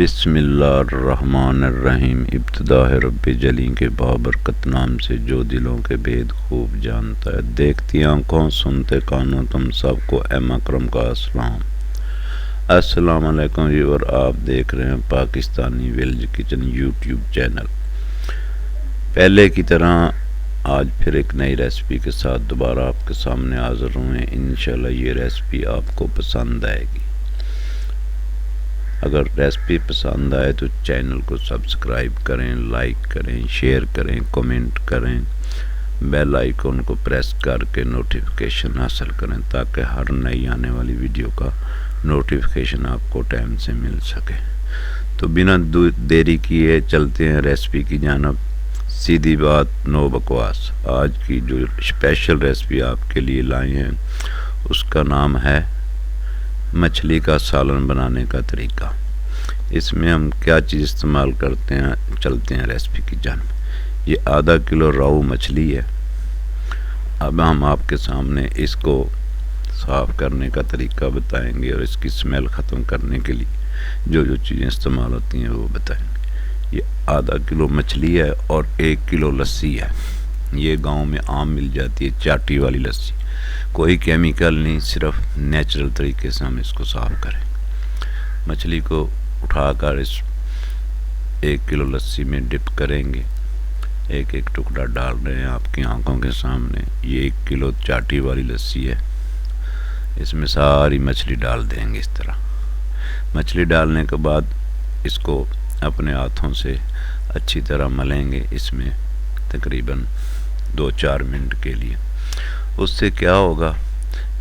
بسم اللہ الرحمن الرحیم۔ ابتدا ہے رب جلی کے بابرکت نام سے جو دلوں کے بھید خوب جانتا ہے۔ دیکھتی آنکھوں سنتے کانوں تم سب کو اے مکرم کا السلام علیکم ویور، آپ دیکھ رہے ہیں Pakistani village kitchen YouTube channel. پہلے کی طرح آج پھر ایک نئی ریسپی کے ساتھ دوبارہ آپ کے سامنے حاضر ہوئے۔ انشاءاللہ یہ ریسپی آپ کو پسند آئے گی۔ اگر ریسپی پسند آئے تو چینل کو سبسکرائب کریں، لائک کریں، شیئر کریں، کومنٹ کریں، بیل آئیکن کو پریس کر کے نوٹیفیکیشن حاصل کریں تاکہ ہر نئی آنے والی ویڈیو کا نوٹیفیکیشن آپ کو ٹائم سے مل سکے۔ تو بنا دیری کیے چلتے ہیں ریسپی کی جانب۔ سیدھی بات نو بکواس۔ آج کی جو اسپیشل ریسپی آپ کے لیے لائی ہیں اس کا نام ہے مچھلی کا سالن بنانے کا طریقہ۔ اس میں ہم کیا چیز استعمال کرتے ہیں، چلتے ہیں ریسپی کی جانب۔ یہ آدھا کلو راؤ مچھلی ہے۔ اب ہم آپ کے سامنے اس کو صاف کرنے کا طریقہ بتائیں گے اور اس کی سمیل ختم کرنے کے لیے جو جو چیزیں استعمال ہوتی ہیں وہ بتائیں گے۔ یہ آدھا کلو مچھلی ہے اور 1 کلو لسی ہے۔ یہ گاؤں میں عام مل جاتی ہے، چاٹی والی لسی، کوئی کیمیکل نہیں، صرف نیچرل طریقے سے ہم اس کو صاف کریں۔ مچھلی کو اٹھا کر اس 1 کلو لسی میں ڈپ کریں گے۔ ایک ایک ٹکڑا ڈال رہے ہیں آپ کی آنکھوں کے سامنے۔ یہ 1 کلو چاٹی والی لسی ہے، اس میں ساری مچھلی ڈال دیں گے اس طرح۔ مچھلی ڈالنے کے بعد اس کو اپنے ہاتھوں سے اچھی طرح ملیں گے، اس میں تقریباً 2-4 منٹ کے لیے۔ اس سے کیا ہوگا،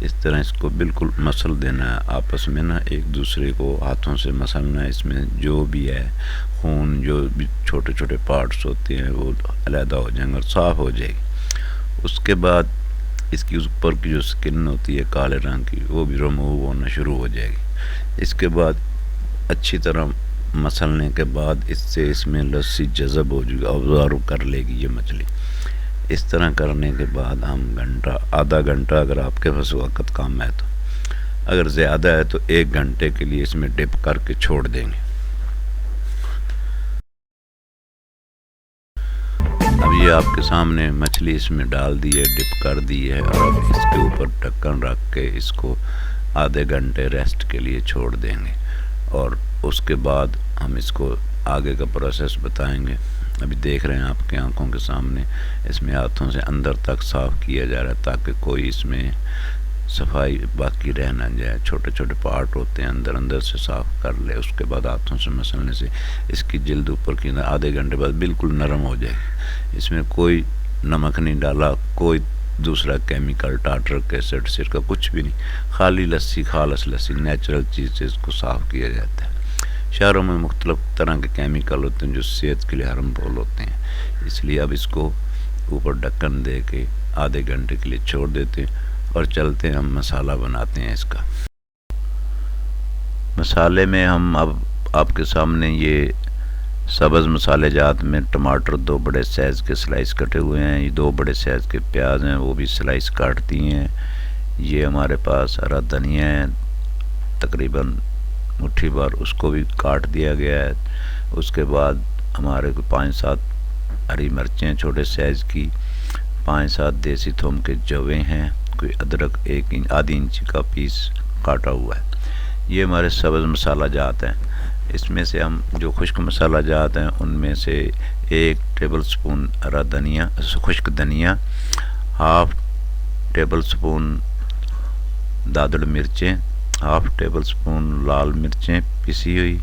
اس طرح اس کو بالکل مسل دینا ہے آپس میں نا، ایک دوسرے کو ہاتھوں سے مسلنا ہے۔ اس میں جو بھی ہے خون، جو بھی چھوٹے چھوٹے پارٹس ہوتے ہیں وہ علیحدہ ہو جائیں گے اور صاف ہو جائے گی۔ اس کے بعد اس کی اوپر کی جو سکن ہوتی ہے کالے رنگ کی وہ بھی ریموو ہونا شروع ہو جائے گی۔ اس کے بعد اچھی طرح مسلنے کے بعد اس میں لسی جذب ہو جائے گی، ابزارو کر لے گی یہ مچھلی۔ اس طرح کرنے کے بعد ہم آدھا گھنٹہ اگر آپ کے پاس وقت کم ہے تو، اگر زیادہ ہے تو 1 گھنٹے کے لیے اس میں ڈپ کر کے چھوڑ دیں گے۔ اب یہ آپ کے سامنے مچھلی اس میں ڈال دی ہے، ڈپ کر دی ہے، اور اب اس کے اوپر ڈھکن رکھ کے اس کو آدھے گھنٹے ریسٹ کے لیے چھوڑ دیں گے، اور اس کے بعد ہم اس کو آگے کا پروسیس بتائیں گے۔ ابھی دیکھ رہے ہیں آپ کے آنکھوں کے سامنے اس میں ہاتھوں سے اندر تک صاف کیا جا رہا ہے تاکہ کوئی اس میں صفائی باقی رہ نہ جائے۔ چھوٹے چھوٹے پارٹ ہوتے ہیں، اندر سے صاف کر لے۔ اس کے بعد ہاتھوں سے مسلنے سے اس کی جلد اوپر کی آدھے گھنٹے بعد بالکل نرم ہو جائے گی۔ اس میں کوئی نمک نہیں ڈالا، کوئی دوسرا کیمیکل، ٹارٹرک ایسڈ، سرکہ، کچھ بھی نہیں، خالی لسی، خالص لسی، نیچرل چیز سے اس کو صاف کیا جاتا ہے۔ شہروں میں مختلف طرح کے کیمیکل ہوتے ہیں جو صحت کے لیے ہارمفل ہوتے ہیں، اس لیے اب اس کو اوپر ڈھکن دے کے آدھے گھنٹے کے لیے چھوڑ دیتے ہیں اور چلتے ہیں ہم مسالہ بناتے ہیں اس کا۔ مسالے میں ہم اب آپ کے سامنے یہ سبز مسالے جات میں ٹماٹر 2 بڑے سائز کے سلائس کٹے ہوئے ہیں، یہ 2 بڑے سائز کے پیاز ہیں، وہ بھی سلائس کاٹ دی ہیں۔ یہ ہمارے پاس ہرا دھنیا ہے، تقریباً مٹھی بھر، اس کو بھی کاٹ دیا گیا ہے۔ اس کے بعد ہمارے کو 5-7 ہری مرچیں چھوٹے سائز کی، 5-7 دیسی تھوم کے جوے ہیں، کوئی ادرک آدھی انچ کا پیس کاٹا ہوا ہے۔ یہ ہمارے سبز مسالہ جات ہیں۔ اس میں سے ہم جو خشک مسالہ جات ہیں ان میں سے 1 ٹیبل سپون ہرا دھنیا، خشک دھنیا، 1/2 ٹیبل سپون دادڑ مرچیں، 1/2 ٹیبل سپون لال مرچیں پسی ہوئی،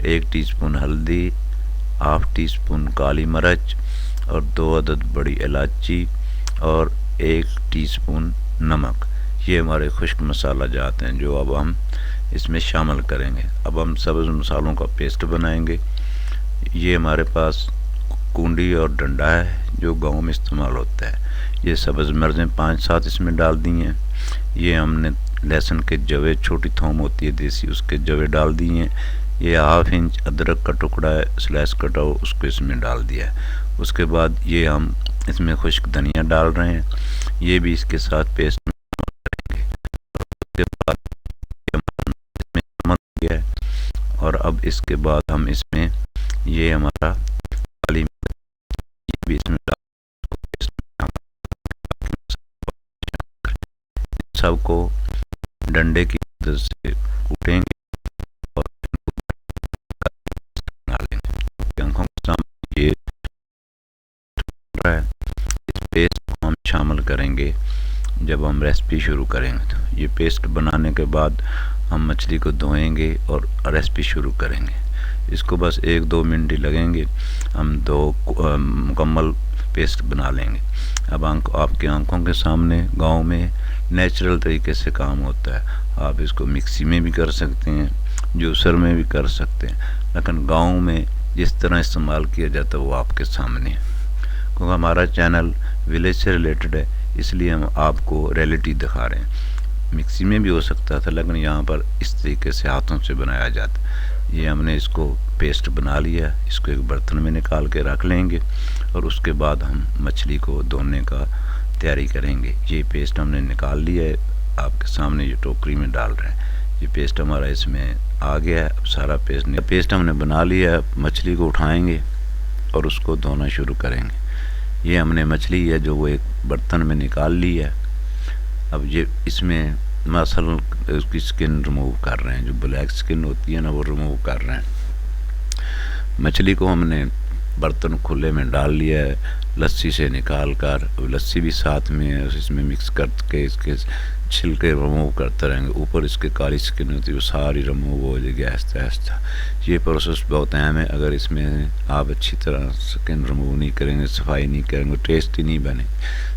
1 ٹی سپون ہلدی، 1/2 ٹی سپون کالی مرچ، اور 2 عدد بڑی الائچی، اور 1 ٹی سپون نمک۔ یہ ہمارے خشک مسالہ جات ہیں جو اب ہم اس میں شامل کریں گے۔ اب ہم سبز مسالوں کا پیسٹ بنائیں گے۔ یہ ہمارے پاس کنڈی اور ڈنڈا ہے جو گاؤں میں استعمال ہوتا ہے۔ یہ سبز مرچیں 5-7 اس میں ڈال دی ہیں۔ یہ ہم نے لہسن کے جوے، چھوٹی تھوم ہوتی ہے دیسی، اس کے جوے ڈال دی ہیں۔ یہ 1/2 انچ ادرک کا ٹکڑا ہے سلائس کٹا ہو، اس کو اس میں ڈال دیا ہے۔ اس کے بعد یہ ہم اس میں خشک دھنیا ڈال رہے ہیں، یہ بھی اس کے ساتھ پیسٹ میں کریں گے۔ اس کے بعد یہ ہم اس میں نمک دیا ہے، اور اب اس کے بعد ہم اس میں یہ ہمارا کالی بھی اس میں سب کو ڈنڈے کی مدد سے کوٹیں گے اور بنا لیں گے. آنکھوں کے سامنے یہ ہے. اس پیسٹ کو ہم شامل کریں گے جب ہم ریسپی شروع کریں گے. تو یہ پیسٹ بنانے کے بعد ہم مچھلی کو دھوئیں گے اور ریسپی شروع کریں گے. اس کو بس 1-2 منٹ ہی لگیں گے. ہم مکمل پیسٹ بنا لیں گے. اب آپ کے آنکھوں کے سامنے گاؤں میں نیچرل طریقے سے کام ہوتا ہے. آپ اس کو مکسی میں بھی کر سکتے ہیں, جوسر میں بھی کر سکتے ہیں, لیکن گاؤں میں جس طرح استعمال کیا جاتا ہے وہ آپ کے سامنے ہے. کیونکہ ہمارا چینل ولیج سے ریلیٹڈ ہے, اس لیے ہم آپ کو ریئلٹی دکھا رہے ہیں. مکسی میں بھی ہو سکتا تھا, لیکن یہاں پر اس طریقے سے ہاتھوں سے بنایا جاتا ہے. یہ ہم نے اس کو پیسٹ بنا لیا. اس کو ایک برتن میں نکال کے رکھ لیں گے اور اس کے بعد ہم مچھلی کو دھونے کا تیاری کریں گے. یہ پیسٹ ہم نے نکال لیا ہے, آپ کے سامنے یہ ٹوکری میں ڈال رہے ہیں. یہ پیسٹ ہمارا اس میں آ گیا ہے. اب سارا پیسٹ ہم نے بنا لیا ہے. مچھلی کو اٹھائیں گے اور اس کو دھونا شروع کریں گے. یہ ہم نے مچھلی ہے جو وہ ایک برتن میں نکال لی ہے. اب یہ اس میں مثلا اس کی سکن ریموو کر رہے ہیں, جو بلیک سکن ہوتی ہے نا وہ ریموو کر رہے ہیں. مچھلی کو ہم نے برتن کھلے میں ڈال لیا ہے, لسی سے نکال کر. لسی بھی ساتھ میں ہے, اس میں مکس کر کے اس کے چھلکے ریموو کرتے رہیں گے. اوپر اس کے کالی سکن ہوتی ہے وہ ساری ریموو ہو جائے گی آہستہ آہستہ. یہ پروسیس بہت اہم ہے. اگر اس میں آپ اچھی طرح سکن ریموو نہیں کریں گے, صفائی نہیں کریں گے, ٹیسٹ ہی نہیں بنے.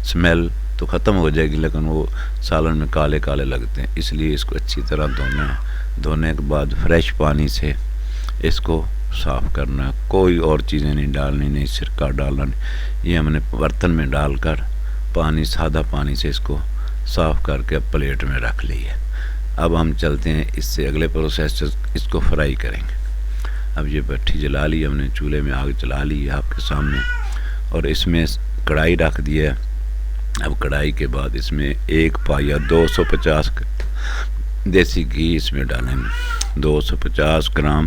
اسمیل تو ختم ہو جائے گی لیکن وہ سالن میں کالے کالے لگتے ہیں. اس لیے اس کو اچھی طرح دھونا ہے. دھونے کے بعد فریش پانی سے اس کو صاف کرنا ہے. کوئی اور چیزیں نہیں ڈالنی, نہیں سرکہ ڈالنا نہیں. یہ ہم نے برتن میں ڈال کر پانی, سادہ پانی سے اس کو صاف کر کے پلیٹ میں رکھ لی ہے. اب ہم چلتے ہیں اس سے اگلے پروسیس سے, اس کو فرائی کریں گے. اب یہ بھٹی جلا لی ہم نے, چولہے میں آگ جلا لی ہے آپ کے سامنے, اور اس میں کڑھائی رکھ دی ہے. اب کڑھائی کے بعد اس میں 1 پایا 250 دیسی گھی اس میں ڈالیں گے. 250 گرام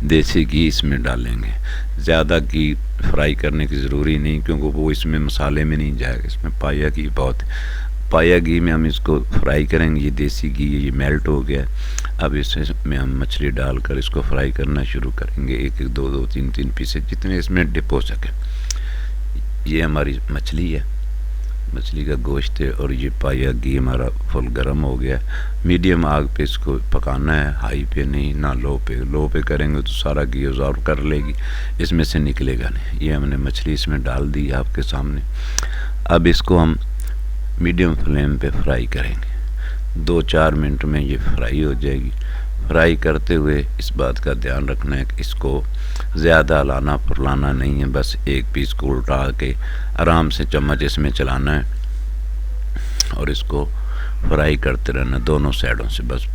دیسی گھی اس میں ڈالیں گے. زیادہ گھی فرائی کرنے کی ضروری نہیں, کیونکہ وہ اس میں مسالے میں نہیں جائے گا. اس میں پایا گھی بہت, پایا گھی میں ہم اس کو فرائی کریں گے. یہ دیسی گھی یہ میلٹ ہو گیا. اب اس میں ہم مچھلی ڈال کر اس کو فرائی کرنا شروع کریں گے. 1-1, 2-2, 3-3 پیسے جتنے اس میں ڈپ ہو سکے. یہ ہماری مچھلی ہے, مچھلی کا گوشت ہے, اور یہ پایا گھی ہمارا فل گرم ہو گیا. میڈیم آگ پہ اس کو پکانا ہے, ہائی پہ نہیں, نہ لو پہ. لو پہ کریں گے تو سارا گھی ابزارب کر لے گی, اس میں سے نکلے گا نہیں. یہ ہم نے مچھلی اس میں ڈال دی آپ کے سامنے. اب اس کو ہم میڈیم فلیم پہ فرائی کریں گے. 2-4 منٹ میں یہ فرائی ہو جائے گی. فرائی کرتے ہوئے اس بات کا دھیان رکھنا ہے کہ اس کو زیادہ ہلانا پھرلانا نہیں ہے. بس ایک پیس کو الٹا کے آرام سے چمچ اس میں چلانا ہے اور اس کو فرائی کرتے رہنا دونوں سائڈوں سے. بس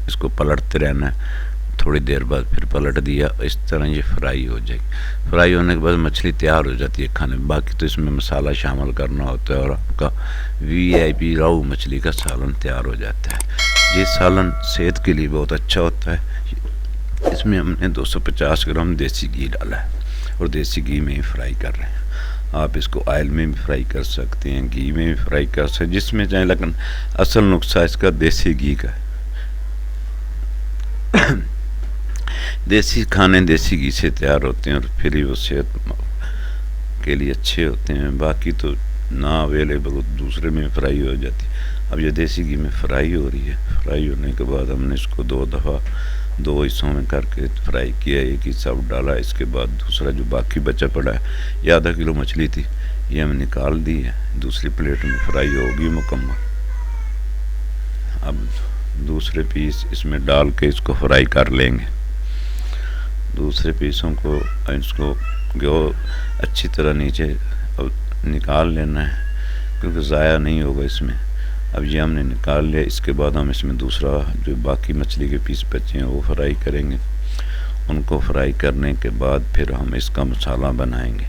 اس کو پلٹتے رہنا ہے. تھوڑی دیر بعد پھر پلٹ دیا. اس طرح یہ فرائی ہو جائے گی. فرائی ہونے کے بعد مچھلی تیار ہو جاتی ہے کھانے میں. باقی تو اس میں مسالہ شامل کرنا ہوتا ہے, اور آپ کا VIP راؤ مچھلی کا سالن تیار ہو جاتا ہے. یہ سالن صحت کے لیے بہت اچھا ہوتا ہے. اس میں ہم نے 250 گرام دیسی گھی ڈالا ہے, اور دیسی گھی میں ہی فرائی کر رہے ہیں. آپ اس کو آئل میں بھی فرائی کر سکتے ہیں, گھی میں بھی فرائی کر سکتے ہیں, جس میں چاہیں, لیکن اصل نقصہ اس کا دیسی گھی کا ہے. دیسی کھانے دیسی گھی سے تیار ہوتے ہیں, اور پھر ہی وہ صحت کے لیے اچھے ہوتے ہیں. باقی تو نہ اویلیبل دوسرے میں فرائی ہو جاتی. اب یہ دیسی گھی میں فرائی ہو رہی ہے. فرائی ہونے کے بعد ہم نے اس کو 2 دفعہ 2 حصوں میں کر کے فرائی کیا. ایک حصہ ڈالا, اس کے بعد دوسرا جو باقی بچا پڑا ہے, یہ ½ کلو مچھلی تھی, یہ ہم نکال دی ہے. دوسری پلیٹ میں فرائی ہوگی مکمل. اب دوسرے پیس اس میں ڈال کے اس کو فرائی کر لیں گے. دوسرے پیسوں کو اس کو اچھی طرح نیچے نکال لینا ہے, کیونکہ ضائع نہیں ہوگا اس میں. اب یہ ہم نے نکال لیا. اس کے بعد ہم اس میں دوسرا جو باقی مچھلی کے پیس بچے ہیں وہ فرائی کریں گے. ان کو فرائی کرنے کے بعد پھر ہم اس کا مسالہ بنائیں گے.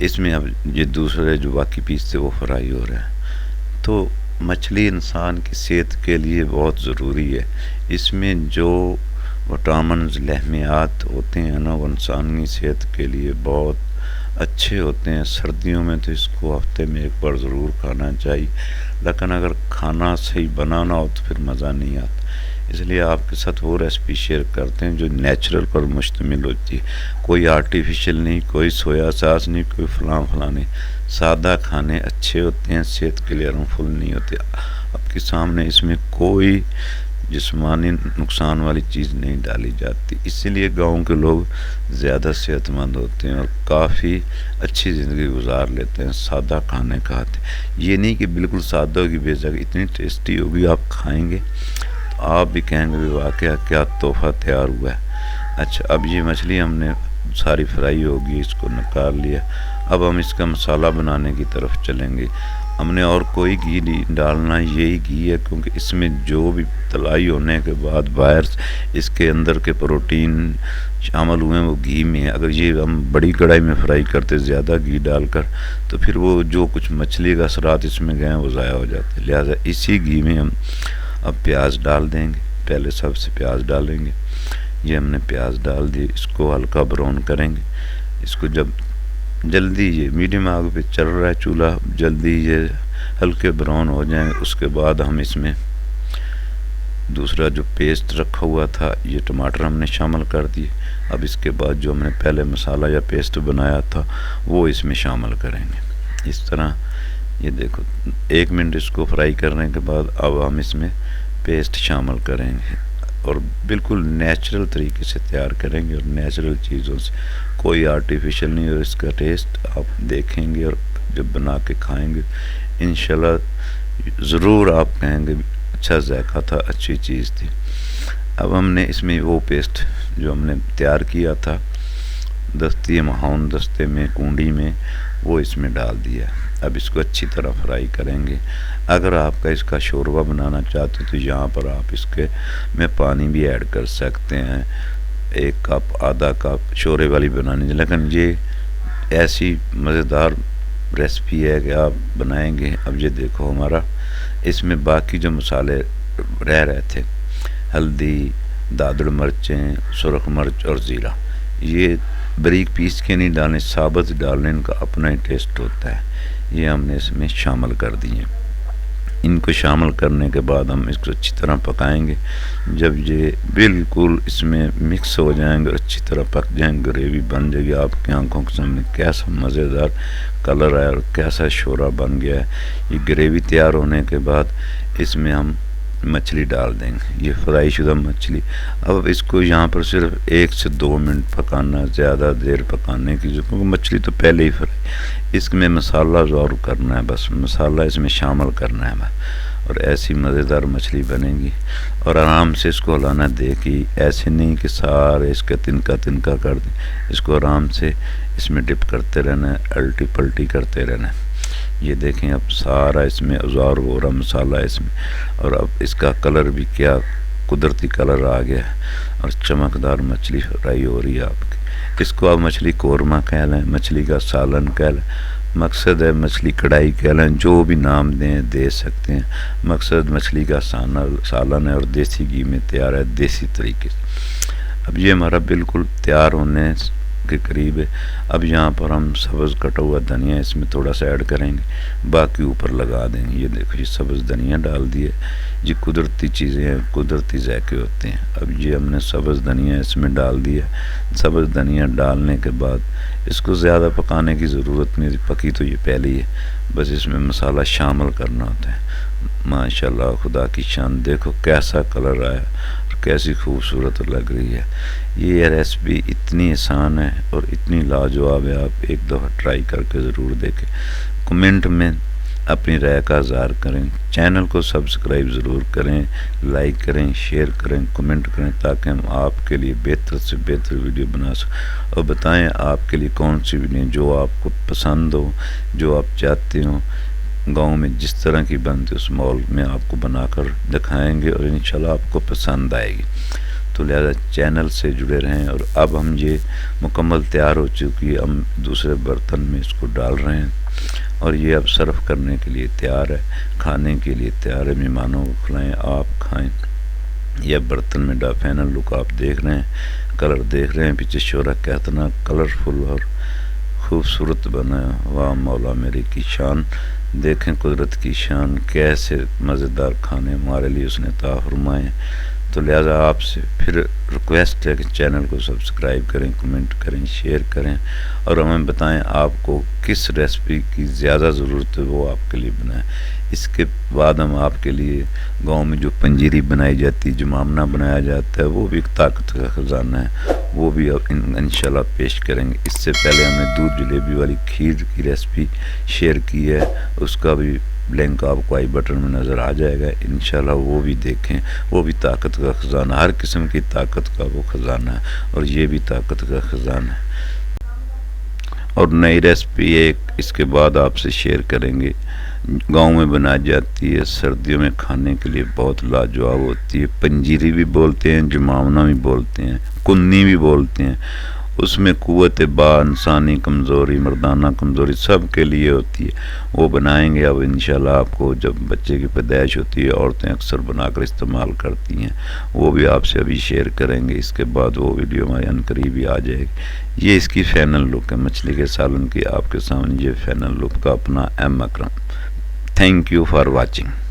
اس میں اب یہ دوسرے جو باقی پیس تھے وہ فرائی ہو رہے ہیں. تو مچھلی انسان کی صحت کے لیے بہت ضروری ہے. اس میں جو وٹامنز لحمیات ہوتے ہیں نا، وہ انسانی صحت کے لیے بہت اچھے ہوتے ہیں۔ سردیوں میں تو اس کو ہفتے میں ایک بار ضرور کھانا چاہیے، لیکن اگر کھانا صحیح بنانا ہو تو پھر مزہ نہیں آتا۔ اس لیے آپ کے ساتھ وہ ریسپی شیئر کرتے ہیں جو نیچرل پر مشتمل ہوتی ہے، کوئی آرٹیفیشل نہیں، کوئی سویا ساس نہیں، کوئی فلاں نہیں۔ سادہ کھانے اچھے ہوتے ہیں، صحت کے لیے ہارمفل نہیں ہوتے۔ آپ کے سامنے اس میں کوئی جسمانی نقصان والی چیز نہیں ڈالی جاتی، اسی لیے گاؤں کے لوگ زیادہ صحت مند ہوتے ہیں اور کافی اچھی زندگی گزار لیتے ہیں، سادہ کھانے کھاتے ہیں۔ یہ نہیں کہ بالکل سادہ ہوگی بے جگہ، اتنی ٹیسٹی ہوگی، آپ کھائیں گے تو آپ بھی کہیں گے واقعہ کیا تحفہ تیار ہوا ہے۔ اچھا، اب یہ مچھلی ہم نے ساری فرائی ہوگی، اس کو نکال لیا۔ اب ہم اس کا مسالہ بنانے کی طرف چلیں گے۔ ہم نے اور کوئی گھی نہیں ڈالنا، یہی گھی ہے، کیونکہ اس میں جو بھی تلائی ہونے کے بعد باہر اس کے اندر کے پروٹین شامل ہوئے ہیں وہ گھی میں ہے۔ اگر یہ ہم بڑی کڑھائی میں فرائی کرتے زیادہ گھی ڈال کر تو پھر وہ جو کچھ مچھلی کا اثرات اس میں گئے ہیں وہ ضائع ہو جاتے ہیں۔ لہٰذا اسی گھی میں ہم اب پیاز ڈال دیں گے، پہلے سب سے پیاز ڈالیں گے۔ یہ ہم نے پیاز ڈال دی، اس کو ہلکا براؤن کریں گے۔ اس کو جب جلدی یہ میڈیم آگ پہ چل رہا ہے چولہا، جلدی یہ ہلکے براؤن ہو جائیں، اس کے بعد ہم اس میں دوسرا جو پیسٹ رکھا ہوا تھا یہ ٹماٹر ہم نے شامل کر دیے۔ اب اس کے بعد جو ہم نے پہلے مسالہ یا پیسٹ بنایا تھا وہ اس میں شامل کریں گے۔ اس طرح یہ دیکھو 1 منٹ اس کو فرائی کرنے کے بعد اب ہم اس میں پیسٹ شامل کریں گے اور بالکل نیچرل طریقے سے تیار کریں گے اور نیچرل چیزوں سے، کوئی آرٹیفیشل نہیں، اور اس کا ٹیسٹ آپ دیکھیں گے اور جب بنا کے کھائیں گے انشاءاللہ ضرور آپ کہیں گے اچھا ذائقہ تھا، اچھی چیز تھی۔ اب ہم نے اس میں وہ پیسٹ جو ہم نے تیار کیا تھا دستی مہاون دستے میں کنڈی میں وہ اس میں ڈال دیا۔ اب اس کو اچھی طرح فرائی کریں گے۔ اگر آپ کا اس کا شوربہ بنانا چاہتے تو یہاں پر آپ اس کے میں پانی بھی ایڈ کر سکتے ہیں، 1 کپ آدھا کپ شوربے والی بنانی، لیکن یہ ایسی مزیدار ریسپی ہے کہ آپ بنائیں گے۔ اب یہ دیکھو ہمارا اس میں باقی جو مسالے رہے تھے، ہلدی، دادڑ مرچیں، سرخ مرچ اور زیرہ، یہ بریک پیس کے نہیں ڈالنے، ثابت ڈالنے، ان کا اپنا ہی ٹیسٹ ہوتا ہے۔ یہ ہم نے اس میں شامل کر دیے۔ ان کو شامل کرنے کے بعد ہم اس کو اچھی طرح پکائیں گے۔ جب یہ بالکل اس میں مکس ہو جائیں گے اور اچھی طرح پک جائیں گے، گریوی بن جائے گی، آپ کی آنکھوں کے سامنے کیسا مزیدار کلر آیا اور کیسا شوربہ بن گیا ہے۔ یہ گریوی تیار ہونے کے بعد اس میں ہم مچھلی ڈال دیں گے، یہ فرائی شدہ مچھلی۔ اب اس کو یہاں پر صرف 1 سے 2 منٹ پکانا، زیادہ دیر پکانے کی ضرورت، کیونکہ مچھلی تو پہلے ہی فرائی، اس میں مسالہ ضرور کرنا ہے، بس مسالہ اس میں شامل کرنا ہے اور ایسی مزیدار مچھلی بنے گی۔ اور آرام سے اس کو ہلانا دے کہ ایسے نہیں کہ سارے اس کا تنکا کر دیں، اس کو آرام سے اس میں ڈپ کرتے رہنا ہے، الٹی پلٹی کرتے رہنا ہے۔ یہ دیکھیں اب سارا اس میں ازار ہو رہا مسالہ اس میں، اور اب اس کا کلر بھی کیا قدرتی کلر آ گیا ہے اور چمکدار مچھلی فرائی ہو رہی ہے آپ کی۔ اس کو آپ مچھلی قورمہ کہہ لیں، مچھلی کا سالن کہہ لیں، مقصد ہے مچھلی کڑھائی کہہ لیں، جو بھی نام دیں دے سکتے ہیں، مقصد مچھلی کا سالن ہے اور دیسی گھی میں تیار ہے، دیسی طریقے سے۔ اب یہ ہمارا بالکل تیار ہونے کے قریب ہے۔ اب یہاں پر ہم سبز کٹا ہوا دھنیا اس میں تھوڑا سا ایڈ کریں گے، باقی اوپر لگا دیں گے۔ یہ دیکھو یہ سبز دھنیا ڈال دیے، یہ قدرتی چیزیں ہیں، قدرتی ذائقے ہوتے ہیں۔ اب یہ ہم نے سبز دھنیا اس میں ڈال دیا۔ سبز دھنیا ڈالنے کے بعد اس کو زیادہ پکانے کی ضرورت نہیں، پکی تو یہ پہلے ہی ہے، بس اس میں مسالہ شامل کرنا ہوتا ہے۔ ماشاءاللہ خدا کی شان، دیکھو کیسا کلر آیا اور کیسی خوبصورت لگ رہی ہے۔ یہ ریسپی اتنی آسان ہے اور اتنی لاجواب ہے، آپ ایک دفعہ ٹرائی کر کے ضرور دیکھیں۔ کمنٹ میں اپنی رائے کا اظہار کریں، چینل کو سبسکرائب ضرور کریں، لائک کریں، شیئر کریں، کمنٹ کریں، تاکہ ہم آپ کے لیے بہتر سے بہتر ویڈیو بنا سکیں، اور بتائیں آپ کے لیے کون سی ویڈیو جو آپ کو پسند ہو، جو آپ چاہتے ہوں گاؤں میں جس طرح کی بنتی اس ماحول میں آپ کو بنا کر دکھائیں گے اور انشاءاللہ آپ کو پسند آئے گی۔ تو لہذا چینل سے جڑے رہیں۔ اور اب ہم یہ مکمل تیار ہو چکی ہے، ہم دوسرے برتن میں اس کو ڈال رہے ہیں اور یہ اب سرو کرنے کے لیے تیار ہے، کھانے کے لیے تیار ہے، مہمانوں کو کھلائیں، آپ کھائیں۔ یہ برتن میں فائنل لک آپ دیکھ رہے ہیں، کلر دیکھ رہے ہیں، پیچھے شورہ کتنا کلرفل اور خوبصورت بنا ہے۔ واہ مولا میری کی شان، دیکھیں قدرت کی شان، کیسے مزیدار کھانے ہمارے لیے اس نے عطا فرمائے۔ تو لہٰذا آپ سے پھر ریکویسٹ ہے کہ چینل کو سبسکرائب کریں، کمنٹ کریں، شیئر کریں، اور ہمیں بتائیں آپ کو کس ریسپی کی زیادہ ضرورت ہے وہ آپ کے لیے بنائیں۔ اس کے بعد ہم آپ کے لیے گاؤں میں جو پنجیری بنائی جاتی ہے، جو مامنا بنایا جاتا ہے، وہ بھی ایک طاقت کا خزانہ ہے، وہ بھی انشاءاللہ پیش کریں گے۔ اس سے پہلے ہم نے دودھ جلیبی والی کھیر کی ریسپی شیئر کی ہے، اس کا بھی لنک آپ کو آئی بٹن میں نظر آ جائے گا، انشاءاللہ وہ بھی دیکھیں۔ وہ بھی طاقت کا خزانہ، ہر قسم کی طاقت کا وہ خزانہ ہے، اور یہ بھی طاقت کا خزانہ ہے۔ اور نئی ریسپی ایک اس کے بعد آپ سے شیئر کریں گے، گاؤں میں بنائی جاتی ہے، سردیوں میں کھانے کے لیے بہت لاجواب ہوتی ہے، پنجیری بھی بولتے ہیں، جمامنا بھی بولتے ہیں، کنی بھی بولتے ہیں۔ اس میں قوت با انسانی کمزوری، مردانہ کمزوری سب کے لیے ہوتی ہے، وہ بنائیں گے اب انشاءاللہ آپ کو۔ جب بچے کی پیدائش ہوتی ہے عورتیں اکثر بنا کر استعمال کرتی ہیں، وہ بھی آپ سے ابھی شیئر کریں گے۔ اس کے بعد وہ ویڈیو ہمارے عنقریب ہی آ جائے گی۔ یہ اس کی فائنل لک ہے، مچھلی کے سالن کی آپ کے سامنے یہ فائنل لک کا اپنا M Akram. Thank you for watching.